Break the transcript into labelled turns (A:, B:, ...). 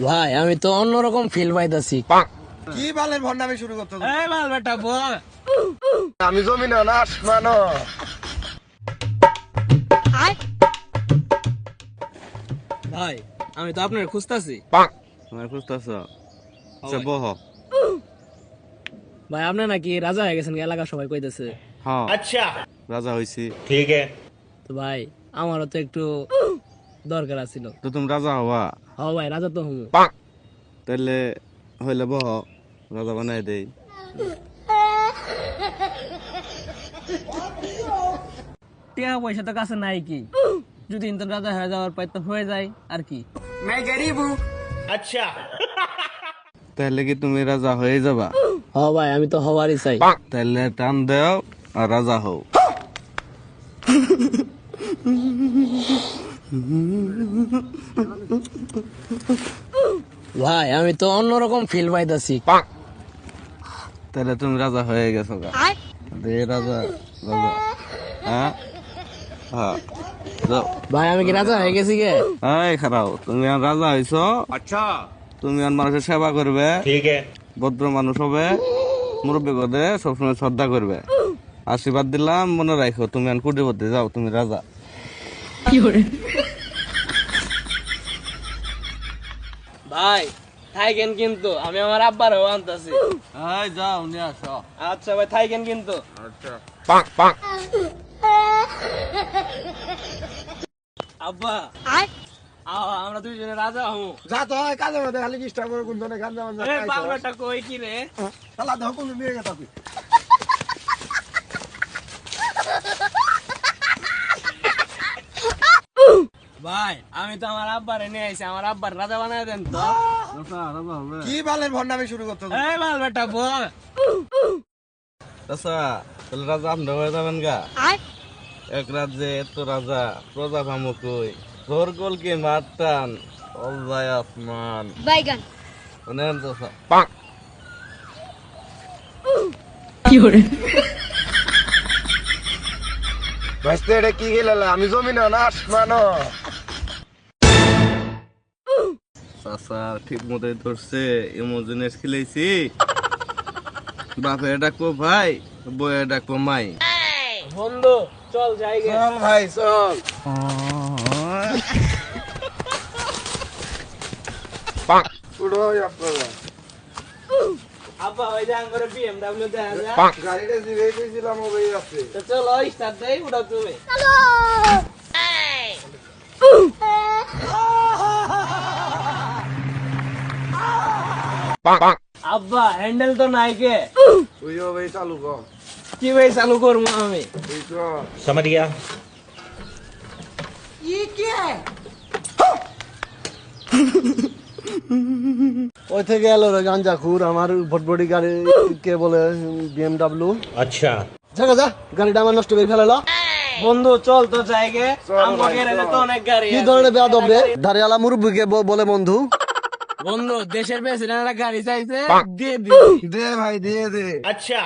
A: ভাই আমি তো অন্যরকম ফিল পাইতাছি।
B: কি বালের ভন্ডামি শুরু করতে হবে?
A: এই বাল বেটা বল।
B: আমি জমিন না আসমান।
A: ভাই আমি তো আপনার খুঁজতাছি।
C: আমার খুঁজতেছ বহ।
A: ভাই আপনি নাকি রাজা হয়ে গেছেন, এলাকা সবাই কইতেছে।
C: হ্যাঁ
D: अच्छा
C: রাজা হইছি।
D: ठीक है।
A: তো ভাই আমারও তো একটু দরকার আছিল।
C: তো তুমি রাজা হওয়া
A: হ ভাই রাজা তো হমু।
C: তাহলে হইলে বহ, রাজা বানাই দেই।
A: টাকা পয়সা তো কাছে নাই, কি যদি ইন্টার রাজা হয়ে যাওয়ার পাই তো হয়ে যায় আর কি।
D: अच्छा
C: তাহলে কি তুমি রাজা হয়ে যাবা?
A: হ ভাই আমি তো হওয়ারই চাই।
C: তাহলে টান দেও আর রাজা হও।
A: ভাই আমি তো অন্যরকম ফিল পাইতাছি।
C: তাহলে তুমি রাজা হয়ে গেছো গা। দে রাজা রাজা। হ্যাঁ হ্যাঁ যাও।
A: ভাই আমি কি রাজা হয়ে গেছি গে?
C: এই খারাও, তুমি আর রাজা হইছো।
D: अच्छा
C: তুমি আর মানুষের সেবা করবে,
D: ठीक है।
C: ভদ্র মানুষ হবে, মুরব্বী করে সবসময় শ্রদ্ধা করবে। আশীর্বাদ দিলাম, মনে রাখো তুমি আর কোটিপতি। যাও, তুমি রাজা।
A: ভাই থাইকেন কিন্তু আমি আমার আব্বার হওয়া আনতাছি।
C: এই যাও নিয়ে আসো।
A: আচ্ছা ভাই থাইকেন কিন্তু।
C: আচ্ছা
A: আব্বা আমরা দুইজনে রাজা হমু।
B: যা তো হয় কাজে মধ্যে খালি ডিস্টার্ব করে কোন ধরনের গাঞ্জা মাঞ্জা
A: এই
B: খাইছো?
A: বাল বেটা কই কি রে?
B: শালা দেখো কোন নিয়ে গেছে তুই।
A: ভাই আমি তো আমার আব্বারে নিয়ে আইছি, আমার আব্বার রাজা বানায় দেন তো।
C: রাজা হবে।
B: কি বালের ভন্ডামি শুরু করতে হবে?
A: এই বাল বেটা বল।
C: আচ্ছা তাহলে রাজা আপনি হয়ে যাবেন গা। এক রাজ্যে এত রাজা, প্রজা ভামু কই, তোর গোল কি মারতান অল্লাহ আসমান।
E: বাইগান
C: শুনেন তো সব।
B: ভাইস্তে এটা কি গেলালা? আমি জমিন না আসমান।
C: চাচা ঠিক মতোই ধরছে, এমন জিনিস খেলেছি। বাপে ডাকবো ভাই, বয়ে ডাকবো মাই।
A: বন্ধু চল যাই গে।
B: চল ভাই চল। উড়ো আপনারা।
A: আব্বা ওই যে আঙ্গরে BMW দেখা যায়।
B: গাড়িটা জিরে দিয়েছিলাম ওই আছে।
A: তো চলো স্টার্ট দেই, উড়া তুমি। আব্বা হ্যান্ডেল তো নাই কে?
B: তুইও ভাই চালু কর।
A: কি ভাই চালু করবো আমি?
B: তুই কর।
D: समझ गया।
F: ওই থেকে এলো রে গাঞ্জা খুর আমার ভটভটি গাড়ি কে বলে BMW।
D: अच्छा
F: জায়গা যা গাড়িটা আমার নষ্ট করে ফেলালো।
A: বন্ধু চল তো যাই গে।
B: চল
A: আমার
B: ভাই,
A: গ্যারেজে তো
B: চল।
A: অনেক গাড়ি
F: কি
A: আছে।
F: ধরনের বেয়াদব রে, দাঁড়িয়ালা মুরব্বীকে বলে বন্ধু।
A: বন্ধু দেশের প্রেসিডেন্ট একটা গাড়ি চাইছে, দিয়ে দি।
B: দে ভাই দিয়ে দে।
D: अच्छा